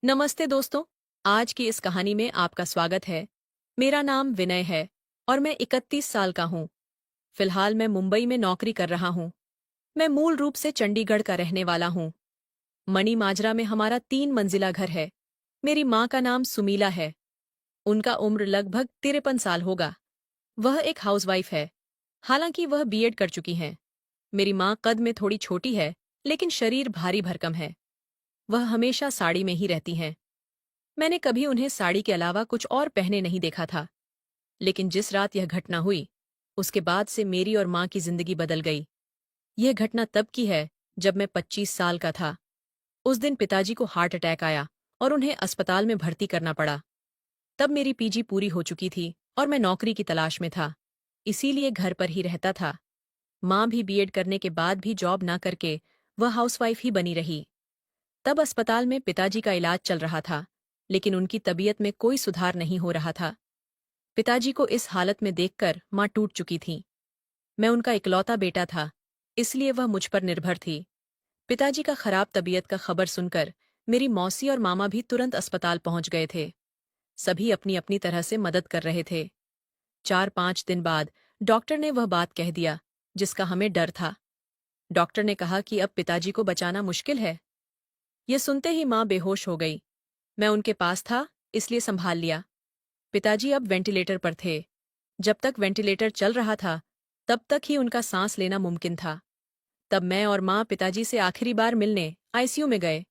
नमस्ते दोस्तों। आज की इस कहानी में आपका स्वागत है। मेरा नाम विनय है और मैं 31 साल का हूँ। फिलहाल मैं मुंबई में नौकरी कर रहा हूँ। मैं मूल रूप से चंडीगढ़ का रहने वाला हूँ। मणि माजरा में हमारा 3 मंजिला घर है। मेरी माँ का नाम सुमीला है। उनका उम्र लगभग 53 साल होगा। वह एक हाउसवाइफ है, हालांकि वह बीएड कर चुकी हैं। मेरी माँ कद में थोड़ी छोटी है, लेकिन शरीर भारी भरकम है। वह हमेशा साड़ी में ही रहती हैं। मैंने कभी उन्हें साड़ी के अलावा कुछ और पहने नहीं देखा था। लेकिन जिस रात यह घटना हुई, उसके बाद से मेरी और माँ की जिंदगी बदल गई। यह घटना तब की है जब मैं 25 साल का था। उस दिन पिताजी को हार्ट अटैक आया और उन्हें अस्पताल में भर्ती करना पड़ा। तब मेरी पीजी पूरी हो चुकी थी और मैं नौकरी की तलाश में था, इसीलिए घर पर ही रहता था। माँ भी बीएड करने के बाद भी जॉब ना करके वह हाउसवाइफ ही बनी रही। तब अस्पताल में पिताजी का इलाज चल रहा था, लेकिन उनकी तबीयत में कोई सुधार नहीं हो रहा था। पिताजी को इस हालत में देखकर माँ टूट चुकी थी। मैं उनका इकलौता बेटा था, इसलिए वह मुझ पर निर्भर थी। पिताजी का खराब तबीयत का खबर सुनकर मेरी मौसी और मामा भी तुरंत अस्पताल पहुंच गए थे। सभी अपनी अपनी तरह से मदद कर रहे थे। 4-5 दिन बाद डॉक्टर ने वह बात कह दिया जिसका हमें डर था। डॉक्टर ने कहा कि अब पिताजी को बचाना मुश्किल है। यह सुनते ही माँ बेहोश हो गई। मैं उनके पास था, इसलिए संभाल लिया। पिताजी अब वेंटिलेटर पर थे। जब तक वेंटिलेटर चल रहा था, तब तक ही उनका सांस लेना मुमकिन था। तब मैं और माँ पिताजी से आखिरी बार मिलने आईसीयू में गए।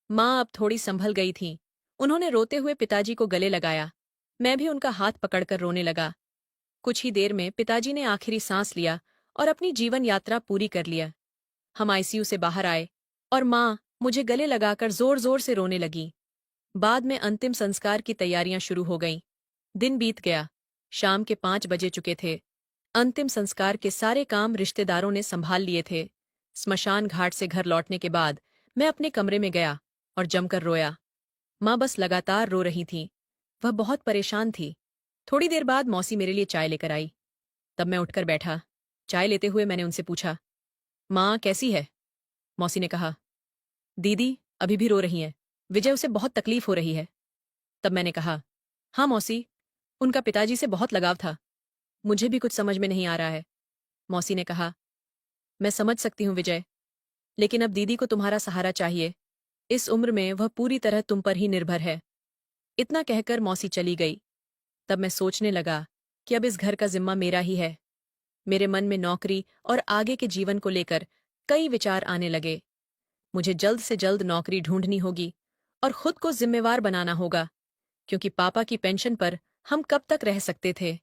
माँ अब थोड़ी संभल गई थी। उन्होंने रोते हुए पिताजी को गले लगाया। मैं भी उनका हाथ पकड़कर रोने लगा। कुछ ही देर में पिताजी ने आखिरी सांस लिया और अपनी जीवन यात्रा पूरी कर लिया। हम आईसीयू से बाहर आए और माँ मुझे गले लगाकर जोर जोर से रोने लगी। बाद में अंतिम संस्कार की तैयारियां शुरू हो गईं। दिन बीत गया। शाम के 5 बजे चुके थे। अंतिम संस्कार के सारे काम रिश्तेदारों ने संभाल लिए थे। स्मशान घाट से घर लौटने के बाद मैं अपने कमरे में गया और जमकर रोया। माँ बस लगातार रो रही थी। वह बहुत परेशान थी। थोड़ी देर बाद मौसी मेरे लिए चाय लेकर आई। तब मैं उठकर बैठा। चाय लेते हुए मैंने उनसे पूछा, माँ कैसी है? मौसी ने कहा, दीदी अभी भी रो रही हैं। विजय उसे बहुत तकलीफ हो रही है। तब मैंने कहा, हाँ मौसी, उनका पिताजी से बहुत लगाव था। मुझे भी कुछ समझ में नहीं आ रहा है। मौसी ने कहा, मैं समझ सकती हूँ विजय, लेकिन अब दीदी को तुम्हारा सहारा चाहिए। इस उम्र में वह पूरी तरह तुम पर ही निर्भर है। इतना कहकर मौसी चली गई। तब मैं सोचने लगा कि अब इस घर का जिम्मा मेरा ही है। मेरे मन में नौकरी और आगे के जीवन को लेकर कई विचार आने लगे। मुझे जल्द से जल्द नौकरी ढूंढनी होगी और खुद को जिम्मेवार बनाना होगा, क्योंकि पापा की पेंशन पर हम कब तक रह सकते थे।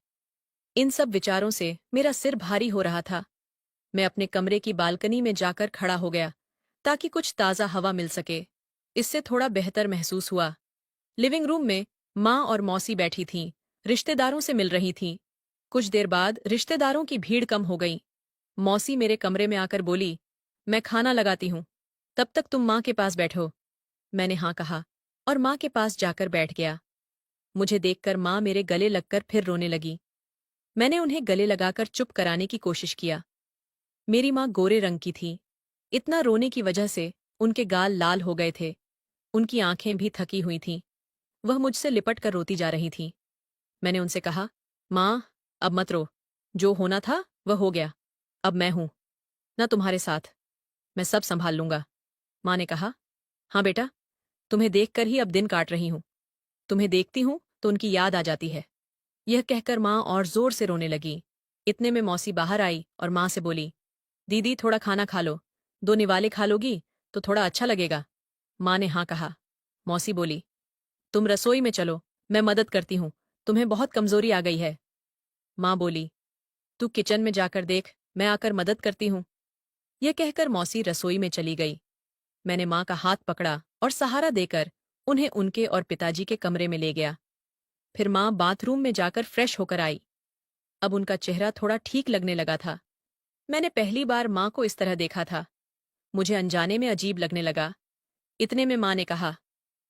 इन सब विचारों से मेरा सिर भारी हो रहा था। मैं अपने कमरे की बालकनी में जाकर खड़ा हो गया ताकि कुछ ताज़ा हवा मिल सके। इससे थोड़ा बेहतर महसूस हुआ। लिविंग रूम में माँ और मौसी बैठी थीं, रिश्तेदारों से मिल रही थीं। कुछ देर बाद रिश्तेदारों की भीड़ कम हो गई। मौसी मेरे कमरे में आकर बोली, मैं खाना लगाती हूँ, तब तक तुम माँ के पास बैठो। मैंने हाँ कहा और माँ के पास जाकर बैठ गया। मुझे देखकर माँ मेरे गले लगकर फिर रोने लगी। मैंने उन्हें गले लगाकर चुप कराने की कोशिश किया। मेरी माँ गोरे रंग की थी। इतना रोने की वजह से उनके गाल लाल हो गए थे। उनकी आंखें भी थकी हुई थीं। वह मुझसे लिपट कर रोती जा रही थीं। मैंने उनसे कहा, माँ, अब मत रो। जो होना था वह हो गया। अब मैं हूं ना तुम्हारे साथ। मैं सब संभाल लूंगा। माँ ने कहा, हाँ बेटा, तुम्हें देखकर ही अब दिन काट रही हूं। तुम्हें देखती हूं तो उनकी याद आ जाती है। यह कहकर माँ और जोर से रोने लगी। इतने में मौसी बाहर आई और माँ से बोली, दीदी थोड़ा खाना खा लो। 2 निवाले खा लोगी तो थोड़ा अच्छा लगेगा। माँ ने हाँ कहा। मौसी बोली, तुम रसोई में चलो, मैं मदद करती हूँ। तुम्हें बहुत कमजोरी आ गई है। माँ बोली, तू किचन में जाकर देख, मैं आकर मदद करती हूँ। यह कहकर मौसी रसोई में चली गई। मैंने माँ का हाथ पकड़ा और सहारा देकर उन्हें उनके और पिताजी के कमरे में ले गया। फिर माँ बाथरूम में जाकर फ्रेश होकर आई। अब उनका चेहरा थोड़ा ठीक लगने लगा था। मैंने पहली बार माँ को इस तरह देखा था। मुझे अनजाने में अजीब लगने लगा। इतने में माँ ने कहा,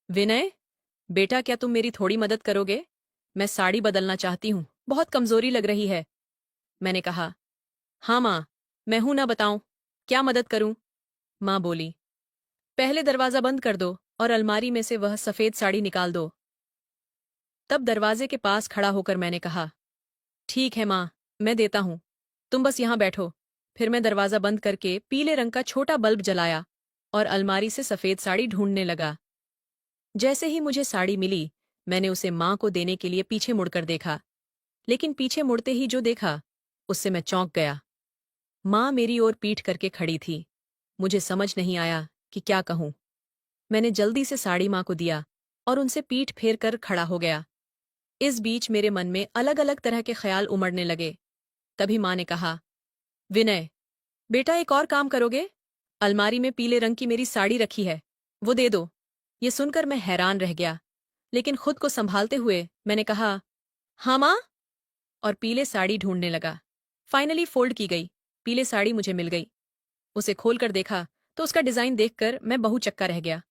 विनय बेटा, क्या तुम मेरी थोड़ी मदद करोगे? मैं साड़ी बदलना चाहती हूँ, बहुत कमजोरी लग रही है। मैंने कहा, हाँ माँ, मैं हूं ना, बताऊं क्या मदद करूं? माँ बोली, पहले दरवाजा बंद कर दो और अलमारी में से वह सफ़ेद साड़ी निकाल दो। तब दरवाजे के पास खड़ा होकर मैंने कहा, ठीक है माँ, मैं देता हूँ। तुम बस यहाँ बैठो। फिर मैं दरवाज़ा बंद करके पीले रंग का छोटा बल्ब जलाया और अलमारी से सफ़ेद साड़ी ढूंढने लगा। जैसे ही मुझे साड़ी मिली, मैंने उसे माँ को देने के लिए पीछे मुड़कर देखा, लेकिन पीछे मुड़ते ही जो देखा, उससे मैं चौंक गया। माँ मेरी ओर पीठ करके खड़ी थी। मुझे समझ नहीं आया कि क्या कहूँ। मैंने जल्दी से साड़ी माँ को दिया और उनसे पीठ फेर कर खड़ा हो गया। इस बीच मेरे मन में अलग अलग तरह के ख्याल उमड़ने लगे। तभी माँ ने कहा, विनय, बेटा एक और काम करोगे? अलमारी में पीले रंग की मेरी साड़ी रखी है, वो दे दो। ये सुनकर मैं हैरान रह गया, लेकिन खुद को संभालते हुए मैंने कहा, हाँ माँ, और पीले साड़ी ढूंढने लगा। फाइनली फोल्ड की गई पीले साड़ी मुझे मिल गई। उसे खोलकर देखा तो उसका डिजाइन देखकर मैं बहुचक्का रह गया।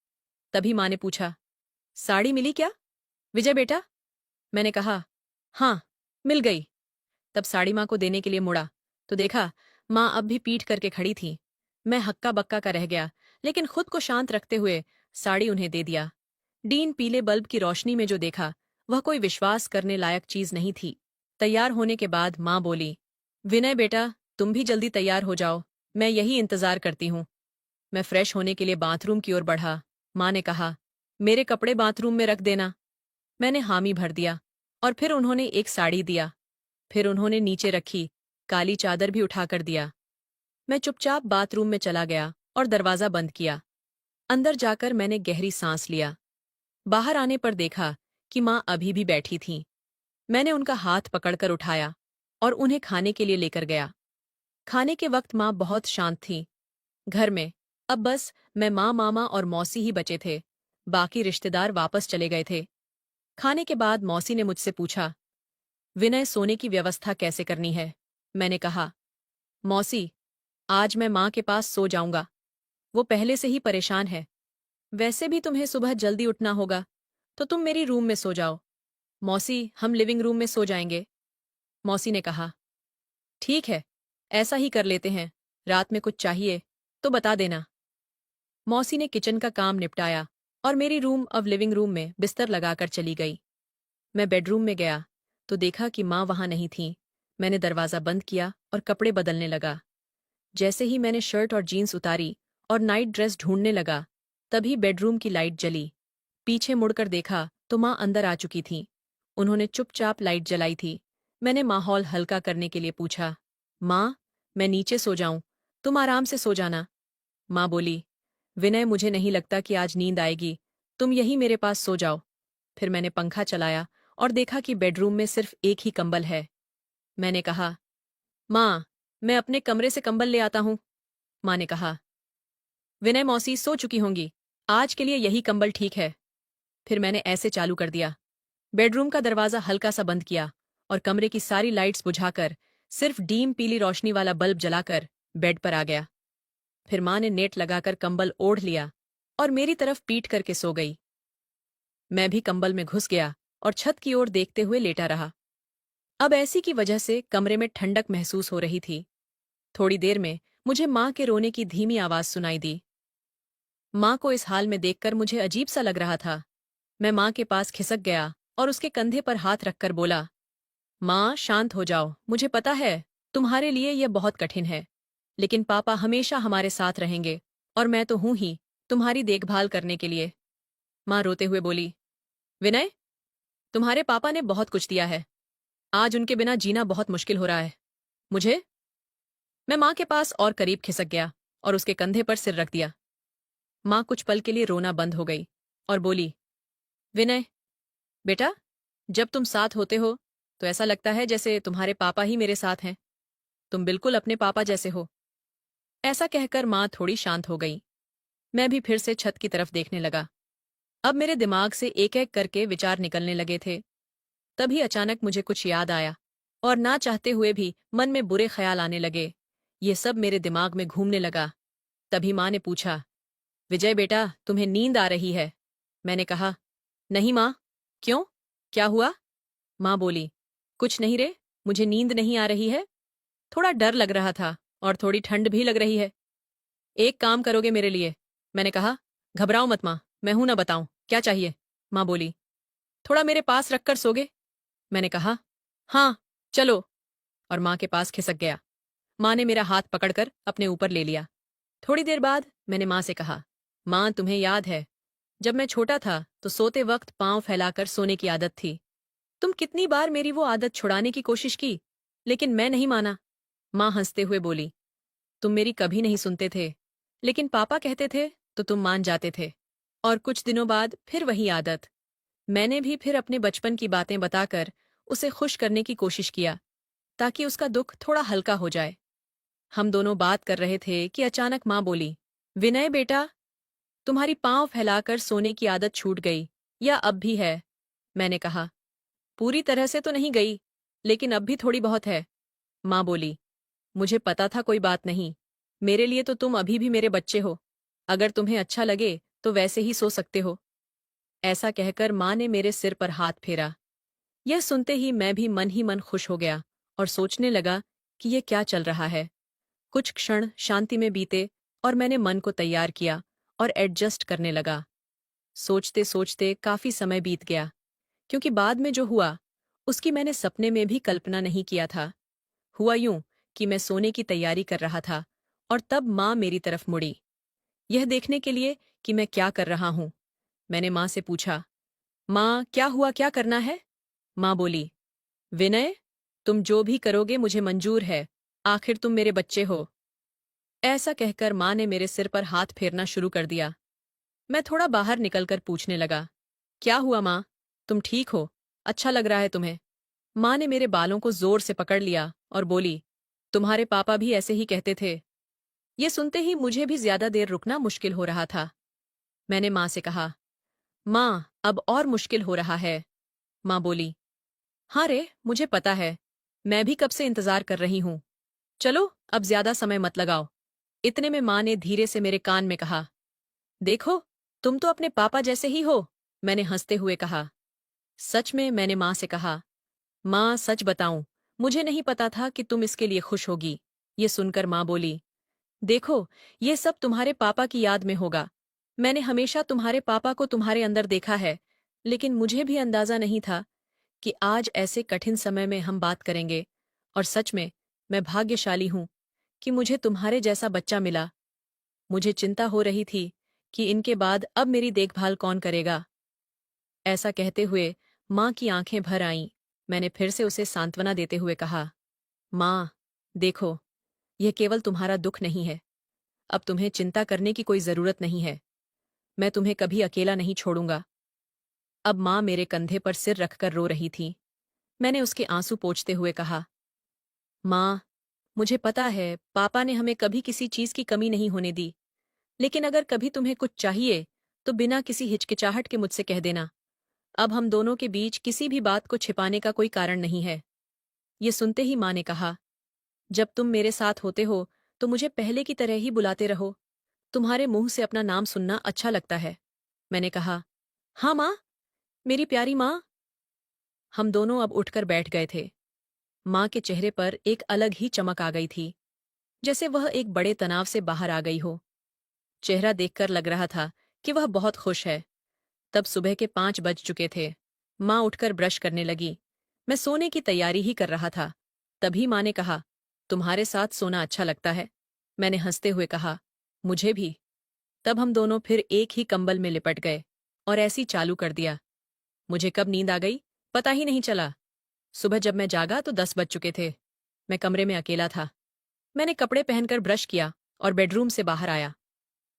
तभी माँ ने पूछा, साड़ी मिली क्या विजय बेटा? मैंने कहा, हाँ, मिल गई। तब साड़ी माँ को देने के लिए मुड़ा तो देखा माँ अब भी पीठ करके खड़ी थी। मैं हक्का बक्का का रह गया, लेकिन खुद को शांत रखते हुए साड़ी उन्हें दे दिया। डीन पीले बल्ब की रोशनी में जो देखा वह कोई विश्वास करने लायक चीज नहीं थी। तैयार होने के बाद माँ बोली, विनय बेटा, तुम भी जल्दी तैयार हो जाओ, मैं यही इंतजार करती हूँ। मैं फ्रेश होने के लिए बाथरूम की ओर बढ़ा। माँ ने कहा, मेरे कपड़े बाथरूम में रख देना। मैंने हामी भर दिया और फिर उन्होंने एक साड़ी दिया। फिर उन्होंने नीचे रखी काली चादर भी उठाकर दिया। मैं चुपचाप बाथरूम में चला गया और दरवाजा बंद किया। अंदर जाकर मैंने गहरी सांस लिया। बाहर आने पर देखा कि माँ अभी भी बैठी थीं। मैंने उनका हाथ पकड़कर उठाया और उन्हें खाने के लिए लेकर गया। खाने के वक्त माँ बहुत शांत थीं। घर में अब बस मैं, माँ, मामा और मौसी ही बचे थे। बाकी रिश्तेदार वापस चले गए थे। खाने के बाद मौसी ने मुझसे पूछा, विनय, सोने की व्यवस्था कैसे करनी है? मैंने कहा, मौसी, आज मैं माँ के पास सो जाऊंगा। वो पहले से ही परेशान है। वैसे भी तुम्हें सुबह जल्दी उठना होगा, तो तुम मेरी रूम में सो जाओ। मौसी, हम लिविंग रूम में सो जाएंगे। मौसी ने कहा, ठीक है, ऐसा ही कर लेते हैं। रात में कुछ चाहिए तो बता देना। मौसी ने किचन का काम निपटाया और मेरी रूम अब लिविंग रूम में बिस्तर लगाकर चली गई। मैं बेडरूम में गया तो देखा कि माँ वहां नहीं थीं। मैंने दरवाजा बंद किया और कपड़े बदलने लगा। जैसे ही मैंने शर्ट और जीन्स उतारी और नाइट ड्रेस ढूंढने लगा, तभी बेडरूम की लाइट जली। पीछे मुड़कर देखा तो माँ अंदर आ चुकी थीं। उन्होंने चुपचाप लाइट जलाई थी। मैंने माहौल हल्का करने के लिए पूछा, माँ, मैं नीचे सो जाऊं? तुम आराम से सो जाना। माँ बोली, विनय, मुझे नहीं लगता कि आज नींद आएगी। तुम यहीं मेरे पास सो जाओ। फिर मैंने पंखा चलाया और देखा कि बेडरूम में सिर्फ एक ही कंबल है। मैंने कहा, माँ, मैं अपने कमरे से कंबल ले आता हूँ। माँ ने कहा, विनय, मौसी सो चुकी होंगी, आज के लिए यही कंबल ठीक है। फिर मैंने ऐसे चालू कर दिया। बेडरूम का दरवाजा हल्का सा बंद किया और कमरे की सारी लाइट्स बुझाकर सिर्फ डीम पीली रोशनी वाला बल्ब जलाकर बेड पर आ गया। फिर माँ ने नेट लगाकर कंबल ओढ़ लिया और मेरी तरफ पीट करके सो गई। मैं भी कंबल में घुस गया और छत की ओर देखते हुए लेटा रहा। अब ऐसी की वजह से कमरे में ठंडक महसूस हो रही थी। थोड़ी देर में मुझे माँ के रोने की धीमी आवाज सुनाई दी। माँ को इस हाल में देखकर मुझे अजीब सा लग रहा था। मैं माँ के पास खिसक गया और उसके कंधे पर हाथ रखकर बोला, माँ, शांत हो जाओ। मुझे पता है तुम्हारे लिए यह बहुत कठिन है, लेकिन पापा हमेशा हमारे साथ रहेंगे और मैं तो हूं ही तुम्हारी देखभाल करने के लिए। माँ रोते हुए बोली, विनय, तुम्हारे पापा ने बहुत कुछ दिया है। आज उनके बिना जीना बहुत मुश्किल हो रहा है। मुझे मैं माँ के पास और करीब खिसक गया और उसके कंधे पर सिर रख दिया। माँ कुछ पल के लिए रोना बंद हो गई और बोली, विनय बेटा, जब तुम साथ होते हो तो ऐसा लगता है जैसे तुम्हारे पापा ही मेरे साथ हैं। तुम बिल्कुल अपने पापा जैसे हो। ऐसा कहकर माँ थोड़ी शांत हो गई। मैं भी फिर से छत की तरफ देखने लगा। अब मेरे दिमाग से एक एक करके विचार निकलने लगे थे। तभी अचानक मुझे कुछ याद आया और ना चाहते हुए भी मन में बुरे ख्याल आने लगे। ये सब मेरे दिमाग में घूमने लगा। तभी माँ ने पूछा, विजय बेटा, तुम्हें नींद आ रही है? मैंने कहा, नहीं माँ। क्यों, क्या हुआ? माँ बोली, कुछ नहीं रे, मुझे नींद नहीं आ रही है। थोड़ा डर लग रहा था और थोड़ी ठंड भी लग रही है। एक काम करोगे मेरे लिए? मैंने कहा, घबराओ मत माँ, मैं हूं ना, बताऊं क्या चाहिए? माँ बोली। थोड़ा मेरे पास रखकर सोगे? मैंने कहा। हाँ, चलो। और माँ के पास खिसक गया। माँ ने मेरा हाथ पकड़कर अपने ऊपर ले लिया। थोड़ी देर बाद मैंने माँ से कहा, माँ तुम्हें याद है, जब मैं छोटा था तो सोते वक्त पांव फैलाकर सोने की आदत थी। तुम कितनी बार मेरी वो आदत छुड़ाने की कोशिश की, लेकिन मैं नहीं माना। माँ हंसते हुए बोली, तुम मेरी कभी नहीं सुनते थे, लेकिन पापा कहते थे तो तुम मान जाते थे। और कुछ दिनों बाद फिर वही आदत। मैंने भी फिर अपने बचपन की बातें बताकर उसे खुश करने की कोशिश किया, ताकि उसका दुख थोड़ा हल्का हो जाए। हम दोनों बात कर रहे थे कि अचानक माँ बोली, विनय बेटा, तुम्हारी पांव फैलाकर सोने की आदत छूट गई, या अब भी है? मैंने कहा, पूरी तरह से तो नहीं गई, लेकिन अब भी थोड़ी बहुत है। माँ बोली, मुझे पता था कोई बात नहीं। मेरे लिए तो तुम अभी भी मेरे बच्चे हो। अगर तुम्हें अच्छा लगे तो वैसे ही सो सकते हो। ऐसा कहकर माँ ने मेरे सिर पर हाथ फेरा। यह सुनते ही मैं भी मन ही मन खुश हो गया और सोचने लगा कि यह क्या चल रहा है। कुछ क्षण शांति में बीते और मैंने मन को तैयार किया और एडजस्ट करने लगा। सोचते सोचते काफी समय बीत गया, क्योंकि बाद में जो हुआ उसकी मैंने सपने में भी कल्पना नहीं किया था। हुआ यूं कि मैं सोने की तैयारी कर रहा था और तब माँ मेरी तरफ मुड़ी, यह देखने के लिए कि मैं क्या कर रहा हूं। मैंने माँ से पूछा, माँ क्या हुआ, क्या करना है? माँ बोली, विनय, तुम जो भी करोगे मुझे मंजूर है, आखिर तुम मेरे बच्चे हो। ऐसा कहकर माँ ने मेरे सिर पर हाथ फेरना शुरू कर दिया। मैं थोड़ा बाहर निकलकर पूछने लगा, क्या हुआ माँ, तुम ठीक हो? अच्छा लग रहा है तुम्हें? माँ ने मेरे बालों को जोर से पकड़ लिया और बोली, तुम्हारे पापा भी ऐसे ही कहते थे। ये सुनते ही मुझे भी ज्यादा देर रुकना मुश्किल हो रहा था। मैंने माँ से कहा, माँ अब और मुश्किल हो रहा है। माँ बोली, हाँ रे, मुझे पता है, मैं भी कब से इंतजार कर रही हूँ। चलो अब ज्यादा समय मत लगाओ। इतने में माँ ने धीरे से मेरे कान में कहा, देखो, तुम तो अपने पापा जैसे ही हो। मैंने हंसते हुए कहा, सच में? मैंने माँ से कहा। माँ सच बताऊं, मुझे नहीं पता था कि तुम इसके लिए खुश होगी। ये सुनकर माँ बोली, देखो, ये सब तुम्हारे पापा की याद में होगा। मैंने हमेशा तुम्हारे पापा को तुम्हारे अंदर देखा है, लेकिन मुझे भी अंदाजा नहीं था कि आज ऐसे कठिन समय में हम बात करेंगे। और सच में मैं भाग्यशाली हूं कि मुझे तुम्हारे जैसा बच्चा मिला। मुझे चिंता हो रही थी कि इनके बाद अब मेरी देखभाल कौन करेगा। ऐसा कहते हुए माँ की आंखें भर आईं। मैंने फिर से उसे सांत्वना देते हुए कहा, माँ, देखो, यह केवल तुम्हारा दुख नहीं है। अब तुम्हें चिंता करने की कोई जरूरत नहीं है। मैं तुम्हें कभी अकेला नहीं छोड़ूंगा। अब माँ मेरे कंधे पर सिर रखकर रो रही थी। मैंने उसके आंसू पोंछते हुए कहा, माँ, मुझे पता है पापा ने हमें कभी किसी चीज की कमी नहीं होने दी, लेकिन अगर कभी तुम्हें कुछ चाहिए तो बिना किसी हिचकिचाहट के मुझसे कह देना। अब हम दोनों के बीच किसी भी बात को छिपाने का कोई कारण नहीं है। ये सुनते ही माँ ने कहा, जब तुम मेरे साथ होते हो तो मुझे पहले की तरह ही बुलाते रहो। तुम्हारे मुंह से अपना नाम सुनना अच्छा लगता है। मैंने कहा, हाँ माँ, मेरी प्यारी माँ। हम दोनों अब उठकर बैठ गए थे। माँ के चेहरे पर एक अलग ही चमक आ गई थी, जैसे वह एक बड़े तनाव से बाहर आ गई हो। चेहरा देखकर लग रहा था कि वह बहुत खुश है। तब सुबह के 5 बज चुके थे। माँ उठकर ब्रश करने लगी। मैं सोने की तैयारी ही कर रहा था। तभी माँ ने कहा, तुम्हारे साथ सोना अच्छा लगता है। मैंने हंसते हुए कहा, मुझे भी। तब हम दोनों फिर एक ही कंबल में लिपट गए और ऐसी चालू कर दिया। मुझे कब नींद आ गई पता ही नहीं चला। सुबह जब मैं जागा तो 10 बज चुके थे। मैं कमरे में अकेला था। मैंने कपड़े पहनकर ब्रश किया और बेडरूम से बाहर आया।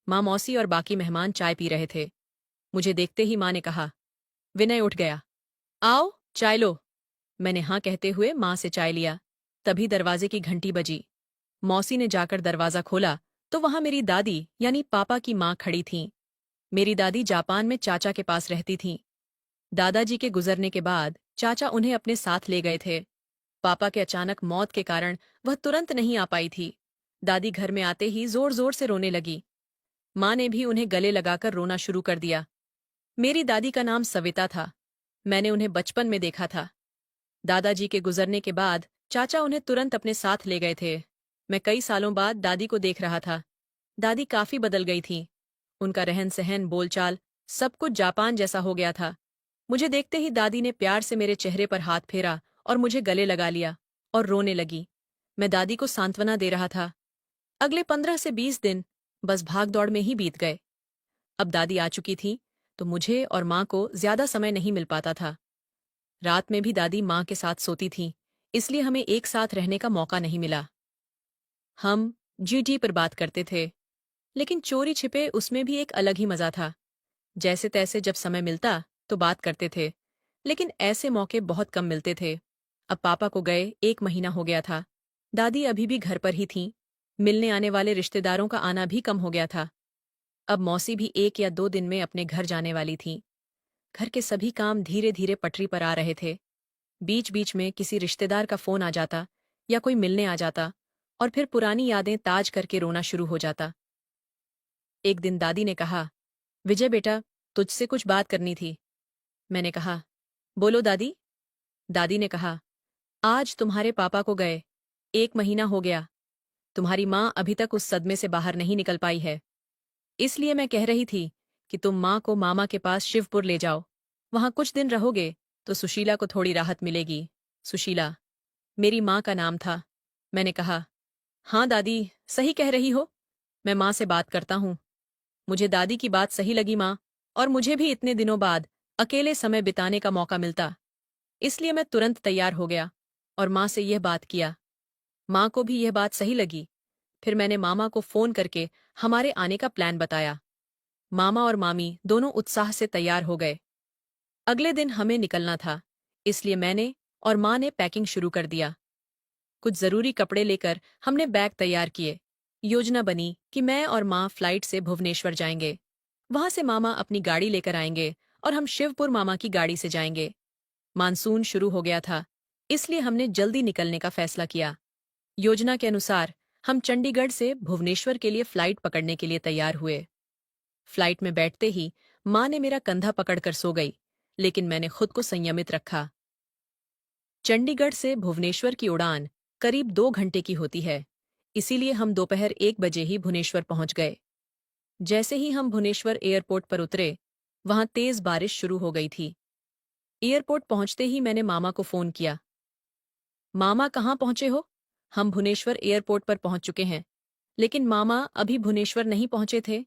माँ, मौसी और बाकी मेहमान चाय पी रहे थे। मुझे देखते ही माँ ने कहा, विनय उठ गया, आओ चाय लो। मैंने हाँ कहते हुए माँ से चाय लिया। तभी दरवाजे की घंटी बजी। मौसी ने जाकर दरवाजा खोला तो वहां मेरी दादी यानी पापा की माँ खड़ी थीं। मेरी दादी जापान में चाचा के पास रहती थीं। दादाजी के गुजरने के बाद चाचा उन्हें अपने साथ ले गए थे। पापा के अचानक मौत के कारण वह तुरंत नहीं आ पाई थी। दादी घर में आते ही जोर जोर से रोने लगी। माँ ने भी उन्हें गले लगाकर रोना शुरू कर दिया। मेरी दादी का नाम सविता था। मैंने उन्हें बचपन में देखा था। दादाजी के गुजरने के बाद चाचा उन्हें तुरंत अपने साथ ले गए थे। मैं कई सालों बाद दादी को देख रहा था। दादी काफी बदल गई थीं। उनका रहन सहन, बोलचाल सब कुछ जापान जैसा हो गया था। मुझे देखते ही दादी ने प्यार से मेरे चेहरे पर हाथ फेरा और मुझे गले लगा लिया और रोने लगी। मैं दादी को सांत्वना दे रहा था। अगले 15 से 20 दिन बस भाग दौड़ में ही बीत गए। अब दादी आ चुकी थी, तो मुझे और माँ को ज्यादा समय नहीं मिल पाता था। रात में भी दादी माँ के साथ सोती थी, इसलिए हमें एक साथ रहने का मौका नहीं मिला। हम जीटी पर बात करते थे, लेकिन चोरी छिपे उसमें भी एक अलग ही मजा था। जैसे तैसे जब समय मिलता तो बात करते थे, लेकिन ऐसे मौके बहुत कम मिलते थे। अब पापा को गए 1 महीना हो गया था। दादी अभी भी घर पर ही थीं। मिलने आने वाले रिश्तेदारों का आना भी कम हो गया था। अब मौसी भी 1 या 2 दिन में अपने घर जाने वाली थीं। घर के सभी काम धीरे धीरे पटरी पर आ रहे थे। बीच बीच में किसी रिश्तेदार का फोन आ जाता या कोई मिलने आ जाता, और फिर पुरानी यादें ताज करके रोना शुरू हो जाता। एक दिन दादी ने कहा, विजय बेटा, तुझसे कुछ बात करनी थी। मैंने कहा, बोलो दादी। दादी ने कहा, आज तुम्हारे पापा को गए 1 महीना हो गया। तुम्हारी माँ अभी तक उस सदमे से बाहर नहीं निकल पाई है। इसलिए मैं कह रही थी कि तुम माँ को मामा के पास शिवपुर ले जाओ। वहां कुछ दिन रहोगे तो सुशीला को थोड़ी राहत मिलेगी। सुशीला मेरी माँ का नाम था। मैंने कहा, हाँ दादी, सही कह रही हो। मैं माँ से बात करता हूँ। मुझे दादी की बात सही लगी माँ, और मुझे भी इतने दिनों बाद अकेले समय बिताने का मौका मिलता। इसलिए मैं तुरंत तैयार हो गया और माँ से यह बात किया। माँ को भी यह बात सही लगी। फिर मैंने मामा को फोन करके हमारे आने का प्लान बताया। मामा और मामी दोनों उत्साह से तैयार हो गए। अगले दिन हमें निकलना था, इसलिए मैंने और माँ ने पैकिंग शुरू कर दिया। कुछ जरूरी कपड़े लेकर हमने बैग तैयार किए। योजना बनी कि मैं और माँ फ्लाइट से भुवनेश्वर जाएंगे। वहां से मामा अपनी गाड़ी लेकर आएंगे और हम शिवपुर मामा की गाड़ी से जाएंगे। मानसून शुरू हो गया था, इसलिए हमने जल्दी निकलने का फैसला किया। योजना के अनुसार हम चंडीगढ़ से भुवनेश्वर के लिए फ्लाइट पकड़ने के लिए तैयार हुए। फ्लाइट में बैठते ही माँ ने मेरा कंधा पकड़कर सो गई, लेकिन मैंने खुद को संयमित रखा। चंडीगढ़ से भुवनेश्वर की उड़ान करीब 2 घंटे की होती है, इसीलिए हम दोपहर 1 बजे ही भुवनेश्वर पहुंच गए। जैसे ही हम भुवनेश्वर एयरपोर्ट पर उतरे, वहां तेज बारिश शुरू हो गई थी। एयरपोर्ट पहुंचते ही मैंने मामा को फोन किया। मामा कहाँ पहुंचे हो? हम भुवनेश्वर एयरपोर्ट पर पहुंच चुके हैं। लेकिन मामा अभी भुवनेश्वर नहीं पहुंचे थे।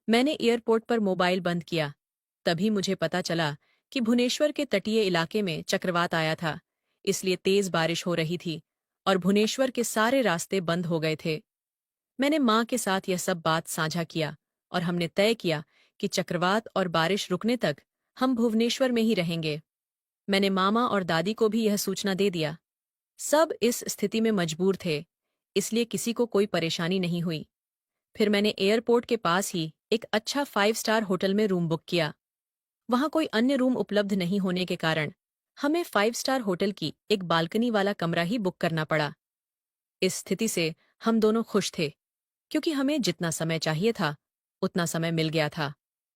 मैंने एयरपोर्ट पर मोबाइल बंद किया। तभी मुझे पता चला कि भुवनेश्वर के तटीय इलाके में चक्रवात आया था, इसलिए तेज बारिश हो रही थी और भुवनेश्वर के सारे रास्ते बंद हो गए थे। मैंने माँ के साथ यह सब बात साझा किया और हमने तय किया कि चक्रवात और बारिश रुकने तक हम भुवनेश्वर में ही रहेंगे। मैंने मामा और दादी को भी यह सूचना दे दिया। सब इस स्थिति में मजबूर थे, इसलिए किसी को कोई परेशानी नहीं हुई। फिर मैंने एयरपोर्ट के पास ही एक अच्छा 5 स्टार होटल में रूम बुक किया। वहां कोई अन्य रूम उपलब्ध नहीं होने के कारण हमें 5 स्टार होटल की एक बालकनी वाला कमरा ही बुक करना पड़ा। इस स्थिति से हम दोनों खुश थे, क्योंकि हमें जितना समय चाहिए था उतना समय मिल गया था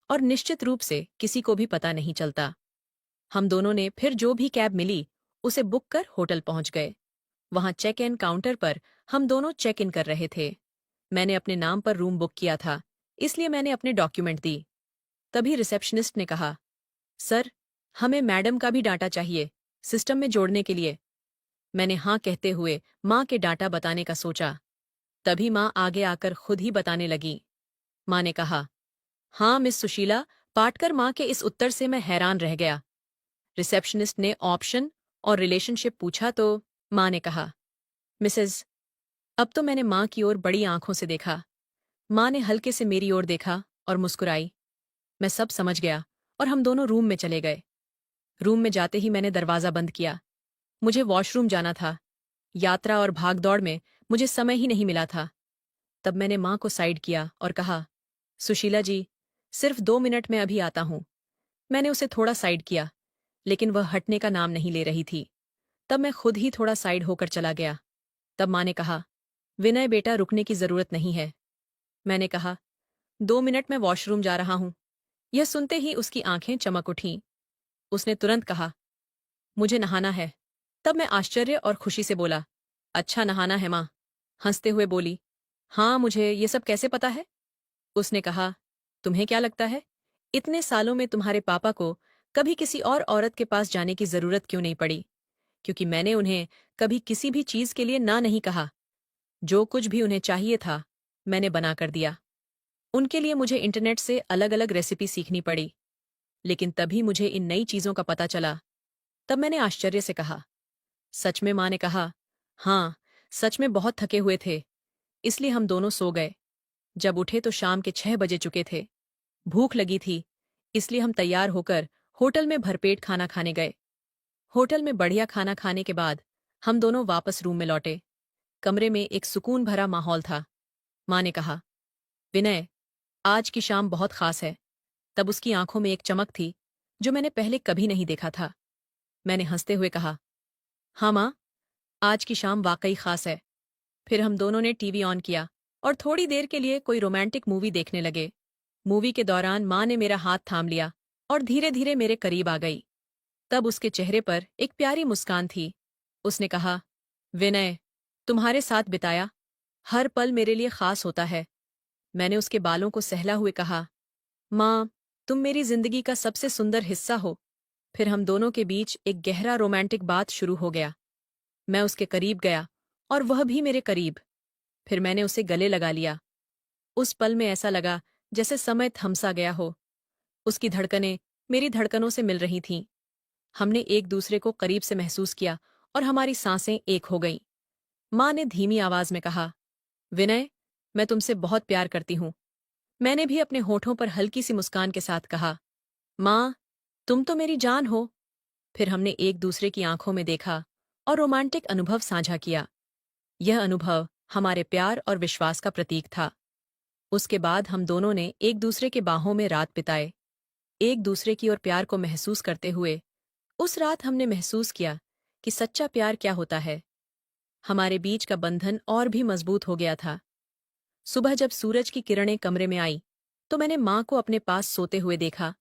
और निश्चित रूप से किसी को भी पता नहीं चलता। हम दोनों ने फिर जो भी कैब मिली उसे बुक कर होटल पहुंच गए। वहां चेक इन काउंटर पर हम दोनों चेक इन कर रहे थे। मैंने अपने नाम पर रूम बुक किया था, इसलिए मैंने अपने डॉक्यूमेंट दी। तभी रिसेप्शनिस्ट ने कहा, सर, हमें मैडम का भी डाटा चाहिए सिस्टम में जोड़ने के लिए। मैंने हाँ कहते हुए माँ के डाटा बताने का सोचा। तभी माँ आगे आकर खुद ही बताने लगी। माँ ने कहा, हाँ मिस सुशीला, पाटकर माँ के इस उत्तर से मैं हैरान रह गया। रिसेप्शनिस्ट ने ऑप्शन और रिलेशनशिप पूछा तो माँ ने कहा, मिसेज। अब तो मैंने माँ की ओर बड़ी आंखों से देखा। माँ ने हल्के से मेरी ओर देखा और मुस्कुराई। मैं सब समझ गया और हम दोनों रूम में चले गए। रूम में जाते ही मैंने दरवाज़ा बंद किया। मुझे वॉशरूम जाना था। यात्रा और भागदौड़ में मुझे समय ही नहीं मिला था। तब मैंने माँ को साइड किया और कहा, सुशीला जी, सिर्फ 2 मिनट में अभी आता हूँ। मैंने उसे थोड़ा साइड किया, लेकिन वह हटने का नाम नहीं ले रही थी। तब मैं खुद ही थोड़ा साइड होकर चला गया। तब माँ ने कहा, विनय बेटा, रुकने की जरूरत नहीं है। मैंने कहा, 2 मिनट में वॉशरूम जा रहा हूं। यह सुनते ही उसकी आंखें चमक उठीं। उसने तुरंत कहा, मुझे नहाना है। तब मैं आश्चर्य और खुशी से बोला, अच्छा नहाना है माँ? हंसते हुए बोली, हाँ, मुझे ये सब कैसे पता है? उसने कहा, तुम्हें क्या लगता है, इतने सालों में तुम्हारे पापा को कभी किसी और औरत के पास जाने की जरूरत क्यों नहीं पड़ी? क्योंकि मैंने उन्हें कभी किसी भी चीज के लिए ना नहीं कहा। जो कुछ भी उन्हें चाहिए था, मैंने बना कर दिया। उनके लिए मुझे इंटरनेट से अलग-अलग रेसिपी सीखनी पड़ी, लेकिन तभी मुझे इन नई चीजों का पता चला। तब मैंने आश्चर्य से कहा, सच में? माँ ने कहा, हाँ, सच में बहुत थके हुए थे, इसलिए हम दोनों सो गए। जब उठे तो शाम के 6 बजे चुके थे। भूख लगी थी, इसलिए हम तैयार होकर होटल में भरपेट खाना खाने गए। होटल में बढ़िया खाना खाने के बाद हम दोनों वापस रूम में लौटे। कमरे में एक सुकून भरा माहौल था। माँ ने कहा, विनय, आज की शाम बहुत खास है। तब उसकी आंखों में एक चमक थी जो मैंने पहले कभी नहीं देखा था। मैंने हंसते हुए कहा, हाँ माँ, आज की शाम वाकई खास है। फिर हम दोनों ने टीवी ऑन किया और थोड़ी देर के लिए कोई रोमांटिक मूवी देखने लगे। मूवी के दौरान माँ ने मेरा हाथ थाम लिया और धीरे धीरे मेरे करीब आ गई। तब उसके चेहरे पर एक प्यारी मुस्कान थी। उसने कहा, विनय, तुम्हारे साथ बिताया हर पल मेरे लिए खास होता है। मैंने उसके बालों को सहला हुए कहा, माँ, तुम मेरी जिंदगी का सबसे सुंदर हिस्सा हो। फिर हम दोनों के बीच एक गहरा रोमांटिक बात शुरू हो गया। मैं उसके करीब गया और वह भी मेरे करीब। फिर मैंने उसे गले लगा लिया। उस पल में ऐसा लगा जैसे समय थमसा गया हो। उसकी धड़कनें मेरी धड़कनों से मिल रही थीं। हमने एक दूसरे को करीब से महसूस किया और हमारी सांसें एक हो गईं। माँ ने धीमी आवाज में कहा, विनय, मैं तुमसे बहुत प्यार करती हूँ। मैंने भी अपने होठों पर हल्की सी मुस्कान के साथ कहा, माँ, तुम तो मेरी जान हो। फिर हमने एक दूसरे की आंखों में देखा और रोमांटिक अनुभव साझा किया। यह अनुभव हमारे प्यार और विश्वास का प्रतीक था। उसके बाद हम दोनों ने एक दूसरे के बाहों में रात बिताए, एक दूसरे की ओर प्यार को महसूस करते हुए। उस रात हमने महसूस किया कि सच्चा प्यार क्या होता है। हमारे बीच का बंधन और भी मजबूत हो गया था। सुबह जब सूरज की किरणें कमरे में आई, तो मैंने माँ को अपने पास सोते हुए देखा।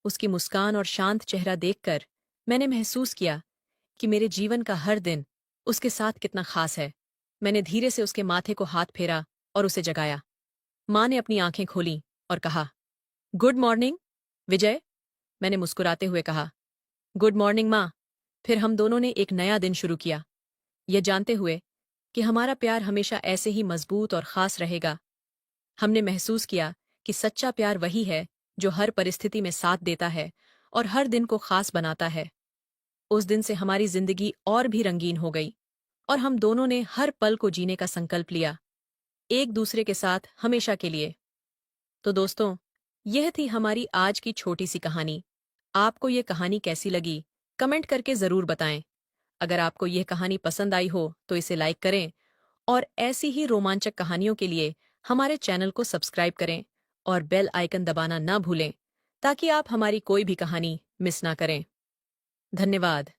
उसकी मुस्कान और शांत चेहरा देखकर मैंने महसूस किया कि मेरे जीवन का हर दिन उसके साथ कितना खास है। मैंने धीरे से उसके माथे को हाथ फेरा और उसे जगाया। माँ ने अपनी आंखें खोलीं और कहा, गुड मॉर्निंग, विजय। मैंने मुस्कुराते हुए कहा, गुड मॉर्निंग माँ। फिर हम दोनों ने एक नया दिन शुरू किया, यह जानते हुए कि हमारा प्यार हमेशा ऐसे ही मजबूत और खास रहेगा। हमने महसूस किया कि सच्चा प्यार वही है जो हर परिस्थिति में साथ देता है और हर दिन को खास बनाता है। उस दिन से हमारी जिंदगी और भी रंगीन हो गई और हम दोनों ने हर पल को जीने का संकल्प लिया, एक दूसरे के साथ हमेशा के लिए। तो दोस्तों, यह थी हमारी आज की छोटी सी कहानी। आपको यह कहानी कैसी लगी? कमेंट करके ज़रूर बताएं। अगर आपको यह कहानी पसंद आई हो तो इसे लाइक करें और ऐसी ही रोमांचक कहानियों के लिए हमारे चैनल को सब्सक्राइब करें और बेल आइकन दबाना ना भूलें ताकि आप हमारी कोई भी कहानी मिस ना करें। धन्यवाद।